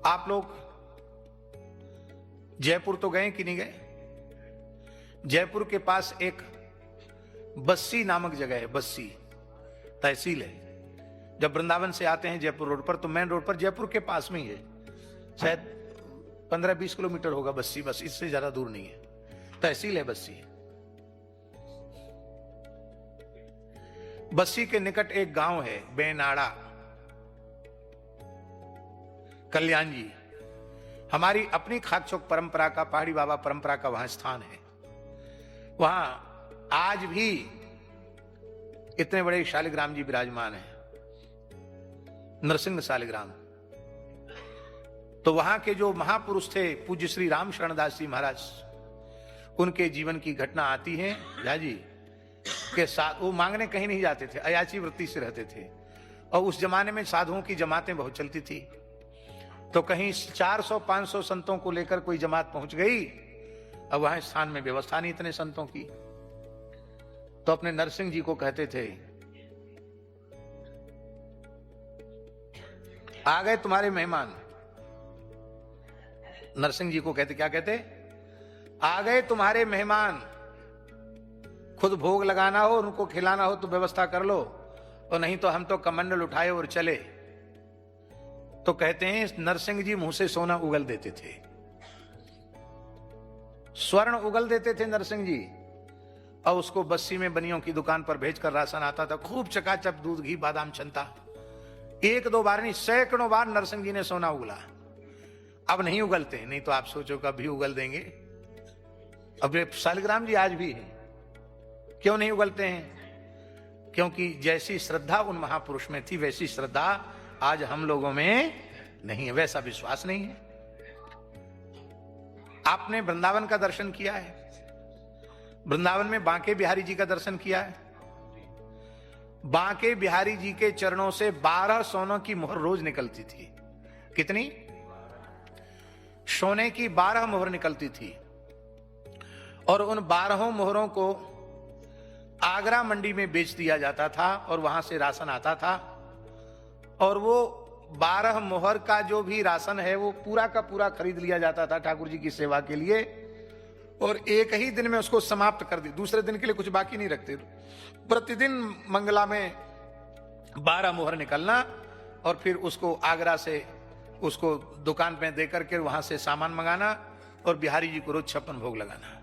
आप लोग जयपुर तो गए कि नहीं गए? जयपुर के पास एक बस्सी नामक जगह है, बस्सी तहसील है। जब वृंदावन से आते हैं जयपुर रोड पर, तो मेन रोड पर जयपुर के पास में ही है, शायद 15-20 किलोमीटर होगा बस्सी, बस इससे ज्यादा दूर नहीं है। तहसील है बस्सी। बस्सी के निकट एक गांव है बेनाड़ा, कल्याण जी। हमारी अपनी खाकचौक परंपरा का, पहाड़ी बाबा परंपरा का वहां स्थान है। वहां आज भी इतने बड़े शालिग्राम जी विराजमान हैं, नरसिंह शालिग्राम। तो वहां के जो महापुरुष थे पूज्य श्री राम शरणदास जी महाराज, उनके जीवन की घटना आती है झा जी के साथ। वो मांगने कहीं नहीं जाते थे, अयाची वृत्ति से रहते थे। और उस जमाने में साधुओं की जमातें बहुत चलती थी। तो कहीं 400-500 संतों को लेकर कोई जमात पहुंच गई, अब वहां स्थान में व्यवस्था नहीं इतने संतों की, तो अपने नरसिंह जी को कहते थे, आ गए तुम्हारे मेहमान। नरसिंह जी को कहते, क्या कहते? आ गए तुम्हारे मेहमान, खुद भोग लगाना हो, उनको खिलाना हो तो व्यवस्था कर लो, और नहीं तो हम तो कमंडल उठाए और चले। तो कहते हैं नरसिंह जी मुंह से सोना उगल देते थे, स्वर्ण उगल देते थे नरसिंह जी, और उसको बस्सी में बनियों की दुकान पर भेजकर राशन आता था। खूब चकाचक दूध घी बादाम छनता। 1-2 बार नहीं, सैकड़ों बार नरसिंह जी ने सोना उगला। अब नहीं उगलते, नहीं तो आप सोचो कभी उगल देंगे। अब शालिग्राम जी आज भी है, क्यों नहीं उगलते हैं? क्योंकि जैसी श्रद्धा उन महापुरुष में थी, वैसी श्रद्धा आज हम लोगों में नहीं है, वैसा विश्वास नहीं है। आपने वृंदावन का दर्शन किया है? वृंदावन में बांके बिहारी जी का दर्शन किया है? बांके बिहारी जी के चरणों से 12 सोनों की मोहर रोज निकलती थी। कितनी? सोने की 12 मोहर निकलती थी। और उन 12 मोहरों को आगरा मंडी में बेच दिया जाता था, और वहां से राशन आता था। और वो 12 मोहर का जो भी राशन है वो पूरा का पूरा खरीद लिया जाता था ठाकुर जी की सेवा के लिए, और एक ही दिन में उसको समाप्त कर दी। दूसरे दिन के लिए कुछ बाकी नहीं रखते। प्रतिदिन मंगला में 12 मोहर निकलना, और फिर उसको आगरा से उसको दुकान पे दे करके वहां से सामान मंगाना, और बिहारी जी को रोज 56 भोग लगाना।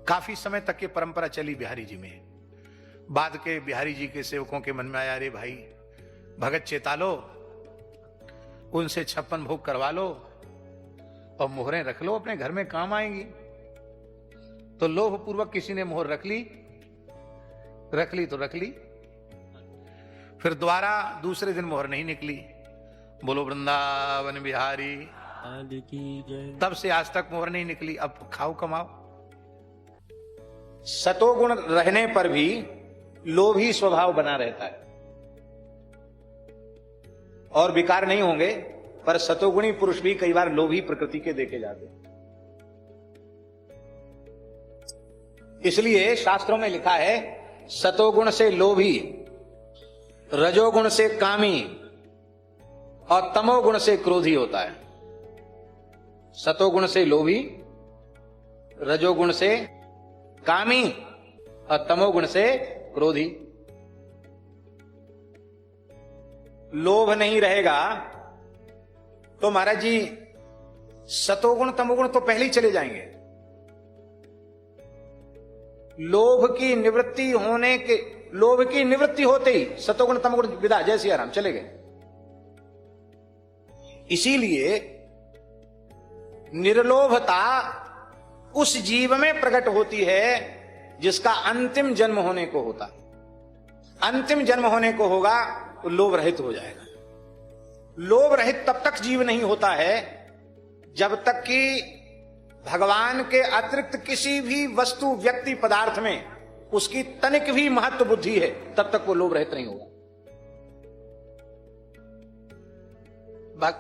काफी समय तक ये परंपरा चली बिहारी जी में। बाद के बिहारी जी के सेवकों के मन में आया, अरे भाई भगत चेता लो, उनसे 56 भोग करवा लो और मोहरें रख लो, अपने घर में काम आएंगी। तो लोभ पूर्वक किसी ने मोहर रख ली तो रख ली। फिर दोबारा दूसरे दिन मोहर नहीं निकली। बोलो वृंदावन बिहारी की जय। तब से आज तक मोहर नहीं निकली। अब खाओ कमाओ। सतोगुण रहने पर भी लोभी स्वभाव बना रहता है, और विकार नहीं होंगे, पर सतोगुणी पुरुष भी कई बार लोभी प्रकृति के देखे जाते हैं। इसलिए शास्त्रों में लिखा है, सतोगुण से लोभी, रजोगुण से कामी, और तमोगुण से क्रोधी होता है। सतोगुण से लोभी, रजोगुण से कामी, और तमोगुण से क्रोधी। लोभ नहीं रहेगा तो महाराज जी सतोगुण तमोगुण तो पहले ही चले जाएंगे। लोभ की निवृत्ति होते ही सतोगुण तमोगुण विदा, जय सिया राम, चले गए। इसीलिए निर्लोभता उस जीव में प्रकट होती है जिसका अंतिम जन्म होने को होता है। अंतिम जन्म होने को होगा तो लोभ रहित हो जाएगा। लोभ रहित तब तक जीव नहीं होता है जब तक कि भगवान के अतिरिक्त किसी भी वस्तु, व्यक्ति, पदार्थ में उसकी तनिक भी महत्व बुद्धि है, तब तक वो लोभ रहित नहीं होगा।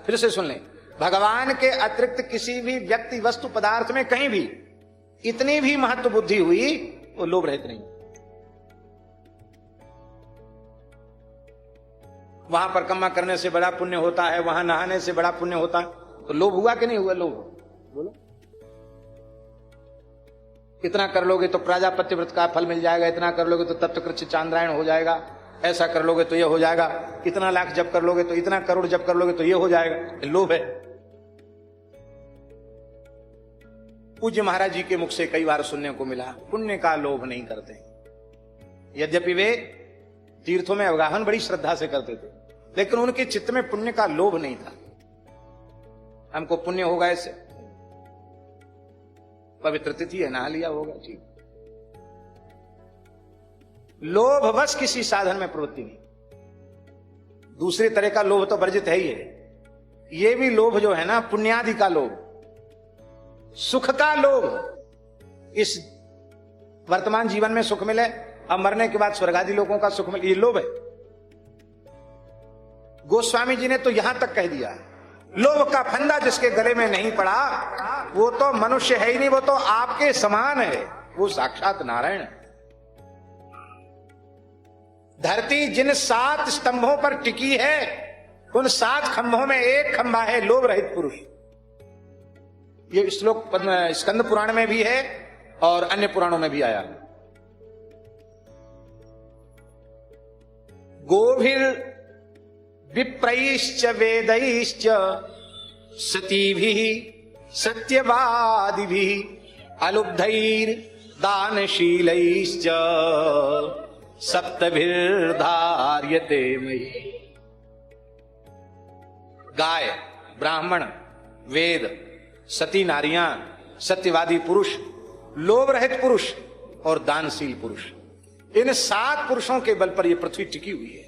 फिर से सुन लें, भगवान के अतिरिक्त किसी भी व्यक्ति, वस्तु, पदार्थ में कहीं भी इतनी भी महत्व बुद्धि हुई, वो लोभ रहित नहीं। वहां परिक्रमा करने से बड़ा पुण्य होता है, वहां नहाने से बड़ा पुण्य होता है, तो लोभ हुआ कि नहीं हुआ? लोभ। बोलो, इतना कर लोगे तो प्रजापत्य व्रत का फल मिल जाएगा, इतना कर लोगे तो तप्तकृच्छ चांद्रायण हो जाएगा, ऐसा कर लोगे तो ये हो जाएगा, इतना लाख जप कर लोगे तो, इतना करोड़ जप कर लोगे तो ये हो जाएगा। लोभ है। पूज्य महाराज जी के मुख से कई बार सुनने को मिला, पुण्य का लोभ नहीं करते। यद्यपि वे तीर्थों में अवगाहन बड़ी श्रद्धा से करते थे, लेकिन उनके चित्त में पुण्य का लोभ नहीं था। हमको पुण्य होगा इससे, पवित्र तिथि है, नहा लिया होगा, ठीक। लोभवश किसी साधन में प्रवृत्ति नहीं। दूसरे तरह का लोभ तो वर्जित है ही है। ये भी लोभ जो है ना, पुण्यादि का लोभ, सुख का लोभ, इस वर्तमान जीवन में सुख मिले, अब मरने के बाद स्वर्गादि लोगों का सुख मिले, ये लोभ है। गोस्वामी जी ने तो यहां तक कह दिया, लोभ का फंदा जिसके गले में नहीं पड़ा वो तो मनुष्य है ही नहीं, वो तो आपके समान है, वो साक्षात नारायण है। धरती जिन 7 स्तंभों पर टिकी है, उन 7 खंभों में एक खंभा है लोभ रहित पुरुष। ये श्लोक स्कंद पुराण में भी है और अन्य पुराणों में भी आया। गोभिर विप्रैश्च वेदैश्च सतीभिः सत्यवादिभिः अलुब्धैर दानशीलैश्च सप्तभिर्धार्यते मयि। गाय, ब्राह्मण, वेद, सती नारियां, सत्यवादी पुरुष, लोभ रहित पुरुष और दानशील पुरुष, इन 7 पुरुषों के बल पर यह पृथ्वी टिकी हुई है।